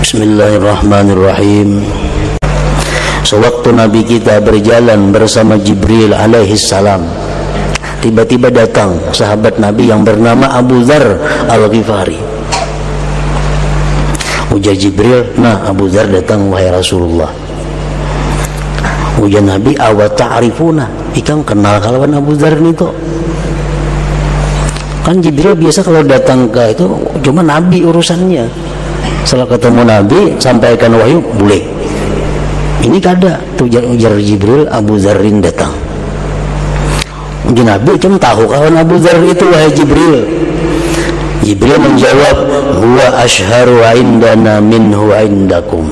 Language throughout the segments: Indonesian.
Bismillahirrahmanirrahim. Sewaktu Nabi kita berjalan bersama Jibril alaihissalam, tiba-tiba datang sahabat Nabi yang bernama Abu Dzar Al-Ghifari. Ujar Jibril, "Nah, Abu Dzar datang wahai Rasulullah." Ujar Nabi, "Awa ta'rifuna?" Ikang kenal kalawan Abu Dzar itu. Kan Jibril biasa kalau datang ke itu cuma Nabi urusannya. Setelah ketemu Nabi sampaikan wahyu boleh. Ini kada tuh ujar Jibril, Abu Dzarrin datang. Ujar Nabi, "Cuma tahu kawan Abu Dzar itu wahai Jibril?" Jibril menjawab, "Huwa ashharu indana minhu indakum."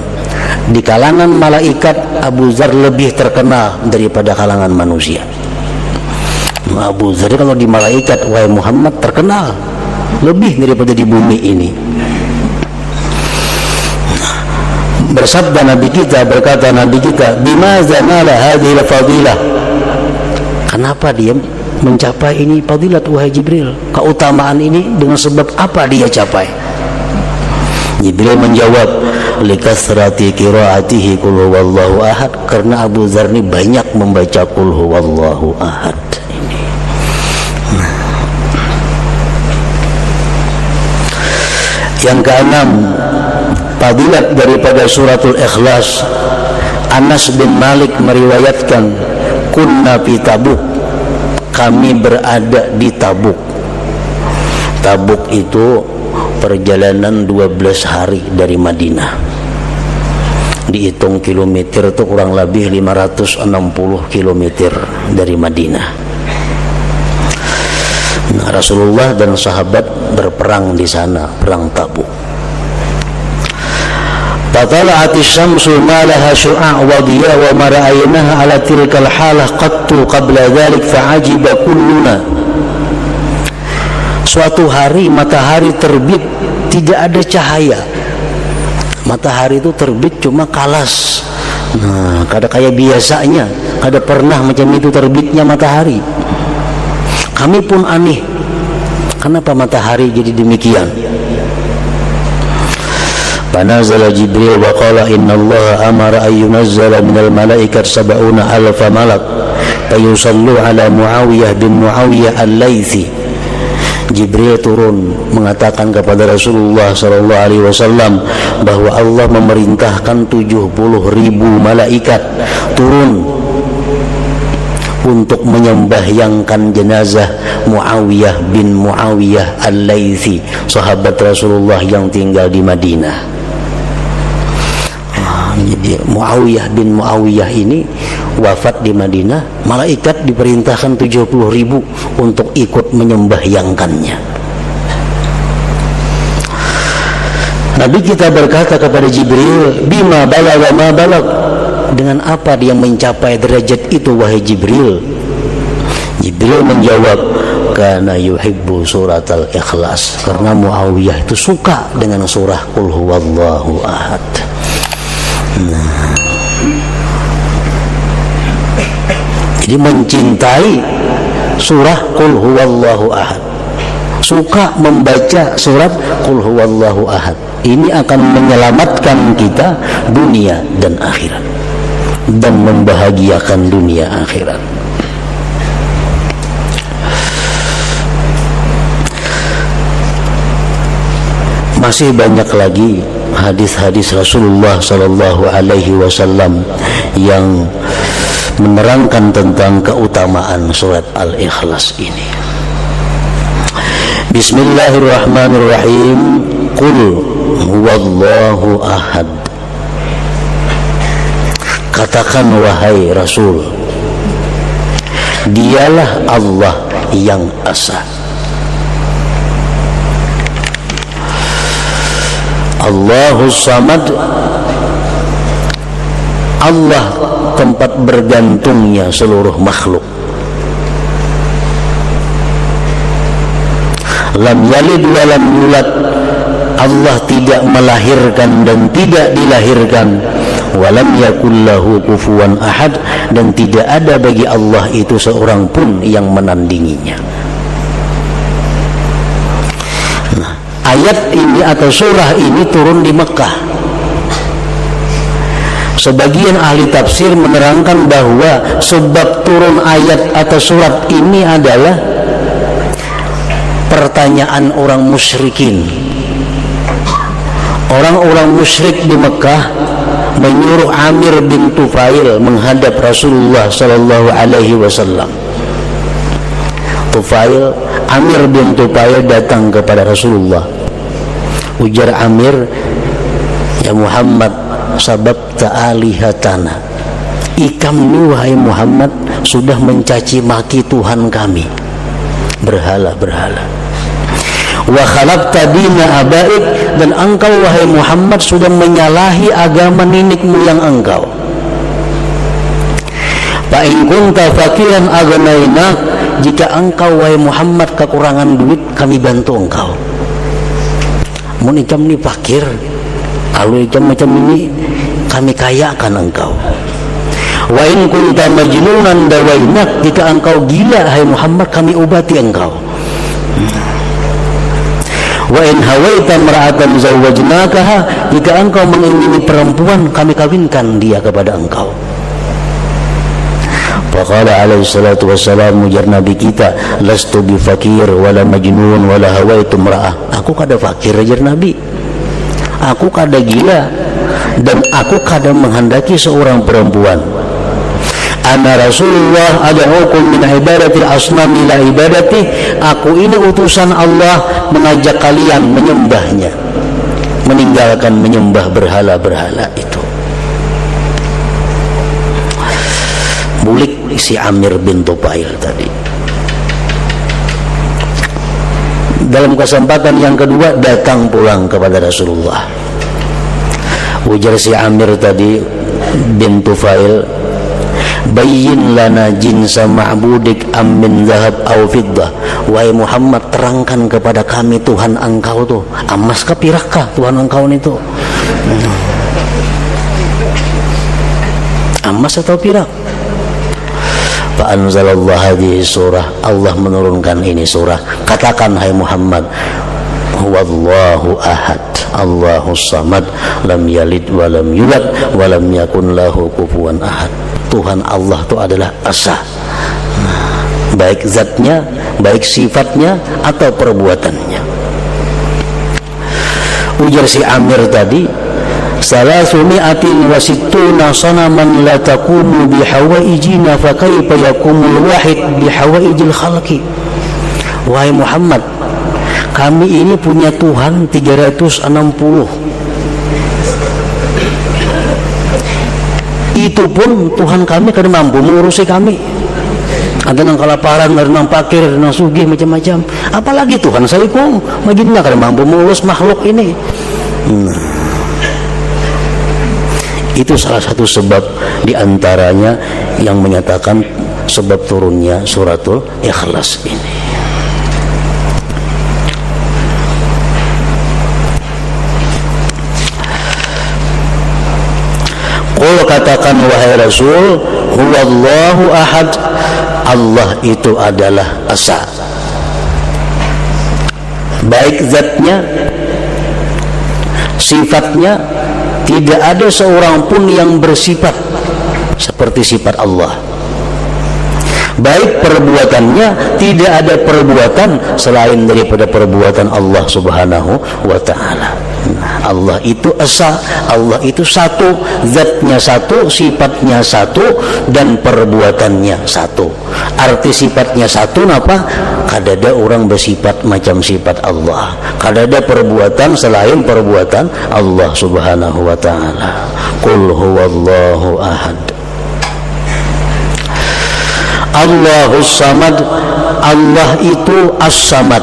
Di kalangan malaikat Abu Dzar lebih terkenal daripada kalangan manusia. Abu Dzar kalau di malaikat wahai Muhammad terkenal lebih daripada di bumi ini. Bersabda Nabi kita, berkata Nabi kita, "Bimaza nala hadhil fadilah?" Kenapa dia mencapai ini fadilat wahai Jibril? Keutamaan ini dengan sebab apa dia capai? Jibril menjawab, "Likasrati qiraatihi qul huwallahu ahad." Karena Abu Dzar ini banyak membaca qul huwallahu ahad ini. Yang keenam, fadilat daripada suratul Ikhlas. Anas bin Malik meriwayatkan, "Kunna fi Tabuk." Kami berada di Tabuk. Tabuk itu perjalanan 12 hari dari Madinah. Dihitung kilometer itu kurang lebih 560 kilometer dari Madinah. Nah, Rasulullah dan sahabat berperang di sana, perang Tabuk. Fatala'at asy-syamsu ma laha syu'a' wa diya wa ma ra'aynaha 'ala tilkal halah qattu qabla dhalik fa'ajiba kulluna. Suatu hari matahari terbit, tidak ada cahaya. Matahari itu terbit cuma kalas. Nah, kada kayak biasanya, kada pernah macam itu terbitnya matahari. Kami pun aneh, kenapa matahari jadi demikian? Fanazala Jibril wa qala inna Allah amara an yunazzala minal malaikat sab'una alfa malak fayusallu ala Muawiyah bin Muawiyah al-Laythi. Jibril turun mengatakan kepada Rasulullah SAW bahwa Allah memerintahkan 70.000 malaikat turun untuk menyembahyangkan jenazah Muawiyah bin Muawiyah al-Laythi, sahabat Rasulullah yang tinggal di Madinah. Jadi Muawiyah bin Muawiyah ini wafat di Madinah, malaikat diperintahkan 70.000 untuk ikut menyembahyangkannya. Nabi kita berkata kepada Jibril, "Bima balagha ma balag?" Dengan apa dia mencapai derajat itu wahai Jibril? Jibril menjawab, "Kana yuhibbu suratal Ikhlas." Karena Muawiyah itu suka dengan surah Qul huwallahu ahad. Nah, jadi mencintai surah Qul huwallahu ahad, suka membaca surat Qul huwallahu ahad. Ini akan menyelamatkan kita dunia dan akhirat dan membahagiakan dunia akhirat. Masih banyak lagi hadis-hadis Rasulullah sallallahu alaihi wasallam yang menerangkan tentang keutamaan surat Al-Ikhlas ini. Bismillahirrahmanirrahim. Qul huwallahu ahad. Katakan wahai Rasul, dialah Allah yang esa. Allahus Samad. Allah tempat bergantungnya seluruh makhluk. Lam yalid wa lam yulad. Allah tidak melahirkan dan tidak dilahirkan. Walam yakul lahu kufuwan ahad. Dan tidak ada bagi Allah itu seorang pun yang menandinginya. Nah, ayat ini atau surah ini turun di Mekah. Sebagian ahli tafsir menerangkan bahwa sebab turun ayat atau surat ini adalah pertanyaan orang musyrikin. Orang-orang musyrik di Mekah menyuruh Amir bin Tufail menghadap Rasulullah sallallahu alaihi wasallam. Amir bin Tufail datang kepada Rasulullah. Ujar Amir, "Ya Muhammad, sababta alihatana." Kami wahai Muhammad sudah mencaci maki Tuhan kami, berhala-berhala. Wa khalaqta dina abaik, dan engkau wahai Muhammad sudah menyalahi agama nenek moyang engkau. Fa in kunta fakiran aghnainak, jika engkau wahai Muhammad kekurangan duit, kami bantu engkau. Mun ikam ni fakir, kalau ikam macam ini kami kayakan engkau. Wa in kunta majnunan dawainak, jika engkau gila hai Muhammad kami obati engkau. Wa in hawaita mar'atan zawwajnakaha, jika engkau mengingini perempuan kami kawinkan dia kepada engkau. Faqala alaihi salatu wassalam, ujar Nabi kita, lastu bi fakir wala majnun wala hawaitu mar'ah. Aku kada fakir, ajar Nabi. Aku kada gila dan aku kada menghendaki seorang perempuan. Ana Rasulullah ad'ukum min ibadatil asnam ila ibadati. Aku ini utusan Allah mengajak kalian menyembahnya, meninggalkan menyembah berhala-berhala itu. Bulik si Amir bin Tufail tadi. Dalam kesempatan yang kedua datang pulang kepada Rasulullah. Ujar si Amir tadi bin Tufail, bayyin lana jinsa ma'budik am min zahab aw fiddah. Wahai Muhammad, terangkan kepada kami Tuhan engkau tuh emas kah perak kah Tuhan engkau itu? Emas atau perak? Fa anzalallahu hadhihi surah, Allah menurunkan ini surah. Katakan hai Muhammad, huwallahu ahad, Allahus samad, lam yalid wa lam yulad wa lam yakun lahu kufuwan ahad. Tuhan Allah itu adalah esa, baik zatnya, baik sifatnya atau perbuatannya. Ujar si Amir tadi, salasumi'atin wa sittuna sanaman la taqumu bihawaijina fa kaifa yakumul wahid bihawaijil khalqi. Wahai Muhammad, kami ini punya Tuhan 360. Itu pun Tuhan kami kada mampu mengurusi kami. Ada nang kelaparan, ada nang pakir, ada nang sugih, macam-macam. Apalagi Tuhan salikum, majidna kada mampu mengurus makhluk ini. Itu salah satu sebab diantaranya yang menyatakan sebab turunnya suratul Ikhlas ini. Qul, katakan wahai Rasul, huwallahu ahad, Allah itu adalah esa, baik zatnya, sifatnya. Tidak ada seorang pun yang bersifat seperti sifat Allah. Baik perbuatannya, tidak ada perbuatan selain daripada perbuatan Allah Subhanahu wa ta'ala. Allah itu esa, Allah itu satu, zatnya satu, sifatnya satu, dan perbuatannya satu. Arti sifatnya satu apa? Kadada orang bersifat macam sifat Allah, kadada perbuatan selain perbuatan Allah Subhanahu wa ta'ala. Qul huwallahu ahad, Allahus samad. Allah itu as-samad.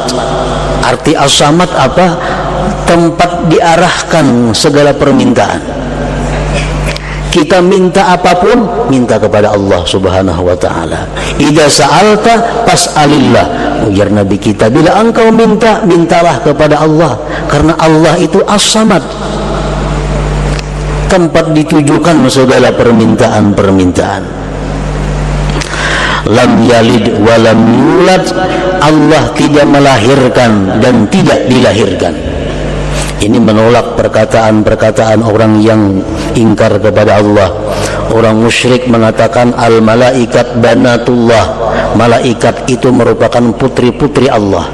Arti as-samad apa? Tempat diarahkan segala permintaan. Kita minta apapun, minta kepada Allah Subhanahu wa ta'ala. Idza sa'alta fas'alillah. Ujar Nabi kita, bila engkau minta, mintalah kepada Allah, karena Allah itu as-samad. Tempat ditujukan segala permintaan-permintaan. Lam yalid wa lam yulad, Allah tidak melahirkan dan tidak dilahirkan. Ini menolak perkataan-perkataan orang yang ingkar kepada Allah. Orang musyrik mengatakan al-malaikat banatullah, malaikat itu merupakan putri-putri Allah.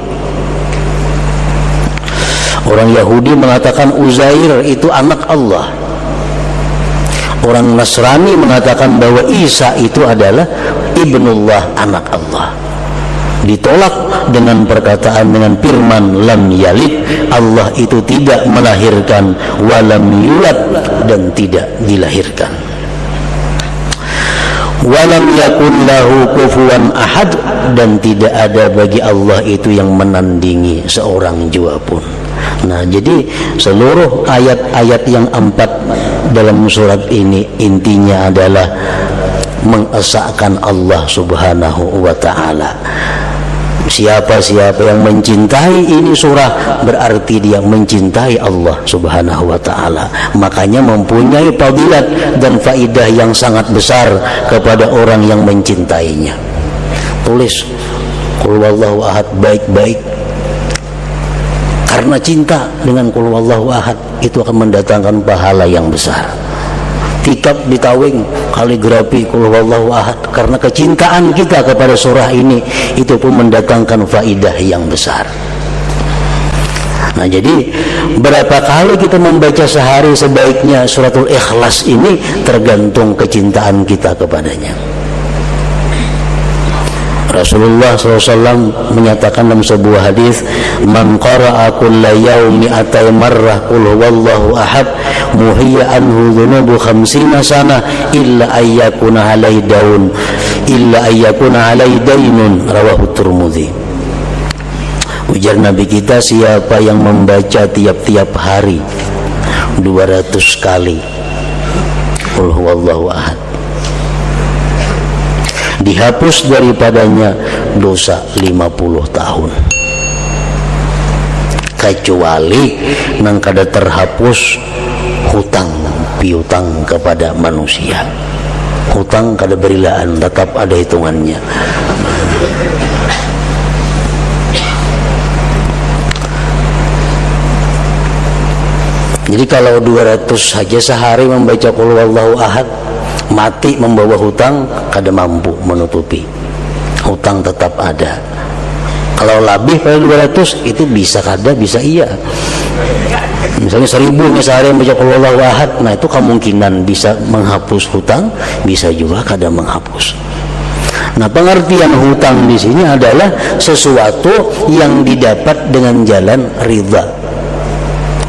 Orang Yahudi mengatakan Uzair itu anak Allah. Orang Nasrani mengatakan bahwa Isa itu adalah ibnullah, anak Allah. Ditolak dengan perkataan, dengan firman lam yalid, Allah itu tidak melahirkan, walam yulad, dan tidak dilahirkan. Walam yakun lahu kufuwan ahad, dan tidak ada bagi Allah itu yang menandingi seorang jua pun. Nah, jadi seluruh ayat-ayat yang 4 dalam surat ini intinya adalah mengesahkan Allah Subhanahu wa ta'ala. Siapa-siapa yang mencintai ini surah berarti dia mencintai Allah Subhanahu wa ta'ala. Makanya mempunyai fadilat dan faidah yang sangat besar kepada orang yang mencintainya. Tulis Qul huwallahu ahad baik-baik. Karena cinta dengan Qul huwallahu ahad itu akan mendatangkan pahala yang besar. Tikap ditawing kaligrafi Qul huwallahu ahad, karena kecintaan kita kepada surah ini itu pun mendatangkan faidah yang besar. Nah, jadi berapa kali kita membaca sehari sebaiknya suratul Ikhlas ini tergantung kecintaan kita kepadanya. Rasulullah SAW menyatakan dalam sebuah hadis, man qara'a kulla yaumi atai marrah qul huwallahu ahad muhiya anhu dhunubu 50 sana illa ayyakuna alai daun illa ayyakuna alai dainun, rawahu Tirmidzi. Ujar Nabi kita, siapa yang membaca tiap-tiap hari 200 kali qul huwallahu ahad, dihapus daripadanya dosa 50 tahun. Kecuali nang kada terhapus hutang piutang kepada manusia. Hutang kada berilaan, tetap ada hitungannya. Jadi kalau 200 saja sehari membaca Qul huwallahu ahad, mati membawa hutang kada mampu menutupi, hutang tetap ada. Kalau lebih pada 200 itu bisa kada, bisa iya. Misalnya 1000 sehari membaca Qul huwallahu ahad, nah itu kemungkinan bisa menghapus hutang, bisa juga kada menghapus. Nah, pengertian hutang di sini adalah sesuatu yang didapat dengan jalan ridha.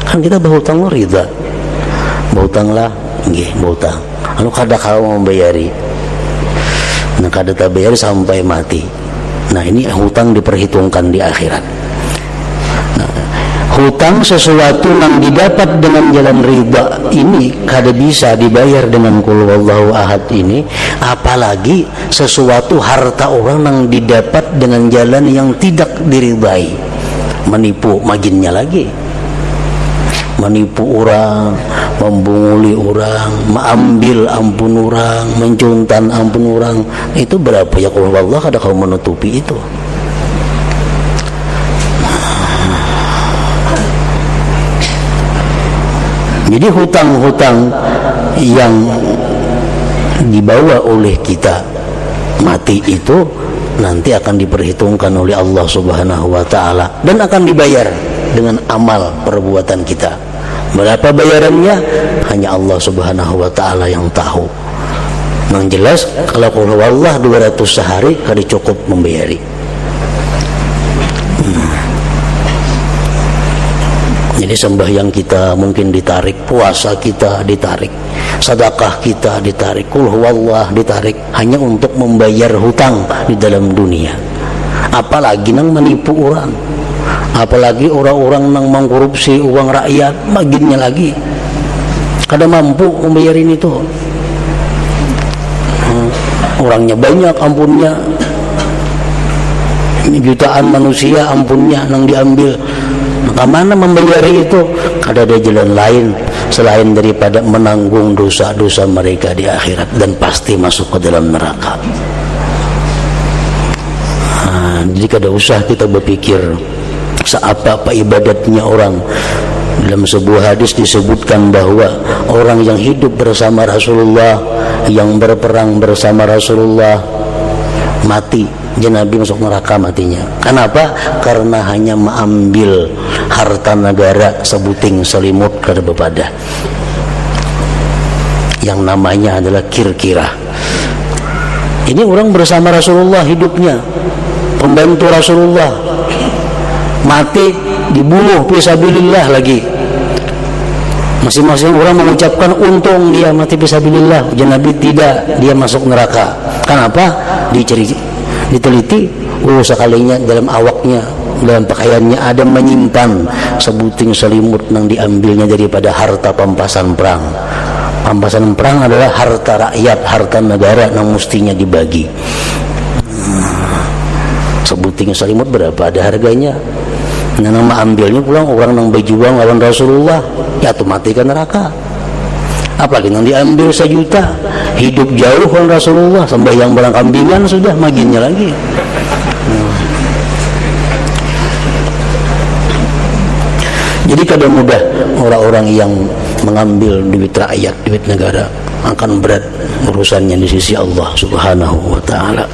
Kan kita berhutang lo ridha, berhutang lah, nggih berhutang. Anu kada kalau membayari, nah kada tak bayar sampai mati. Nah, ini hutang diperhitungkan di akhirat. Nah, hutang sesuatu yang didapat dengan jalan riba ini kada bisa dibayar dengan Qul huwallahu ahad ini, apalagi sesuatu harta orang yang didapat dengan jalan yang tidak diridai. Menipu majinnya lagi, menipu orang, membunguli orang, mengambil ampun orang, mencuntan ampun orang, itu berapa ya Qul huwallahu kada kau menutupi itu. Jadi hutang-hutang yang dibawa oleh kita mati itu nanti akan diperhitungkan oleh Allah Subhanahu wa ta'ala dan akan dibayar dengan amal perbuatan kita. Berapa bayarannya hanya Allah Subhanahu wa ta'ala yang tahu. Yang jelas kalau Qul huwallahu 200 sehari kada cukup membayari. Jadi sembahyang kita mungkin ditarik, puasa kita ditarik, sedekah kita ditarik, Qul huwallahu ditarik, hanya untuk membayar hutang di dalam dunia. Apalagi nang menipu orang, apalagi orang-orang nang mengkorupsi uang rakyat, bagiannya lagi kada mampu membayarin itu. Orangnya banyak ampunnya, jutaan manusia ampunnya nang diambil. Kemana membayari itu? Kada ada jalan lain selain daripada menanggung dosa-dosa mereka di akhirat dan pasti masuk ke dalam neraka. Jadi kada usah kita berpikir seapa-apa ibadatnya orang Dalam sebuah hadis disebutkan bahwa orang yang hidup bersama Rasulullah, yang berperang bersama Rasulullah, mati, Nabi masuk neraka matinya. Kenapa? Karena hanya mengambil harta negara sebuting selimut kada bepada, yang namanya adalah kirkirah. Ini orang bersama Rasulullah hidupnya, pembantu Rasulullah, mati dibunuh fisabilillah lagi. Masing-masing orang mengucapkan untung dia mati fisabilillah. Nabi tidak, dia masuk neraka. Kenapa? Diteliti, sekalinya dalam awaknya, dalam pakaiannya ada menyimpan sebuting selimut yang diambilnya daripada harta pampasan perang. Pampasan perang adalah harta rakyat, harta negara yang mestinya dibagi. Sebuting selimut berapa ada harganya? Nama ambilnya pulang orang yang berjuang lawan Rasulullah, ya tuh mati ke neraka. Apalagi yang diambil 1 juta, hidup jauh lawan Rasulullah, sembahyang barang kambingan sudah maginya lagi. Jadi kadang mudah orang-orang yang mengambil duit rakyat, duit negara, akan berat urusannya di sisi Allah Subhanahu wa ta'ala.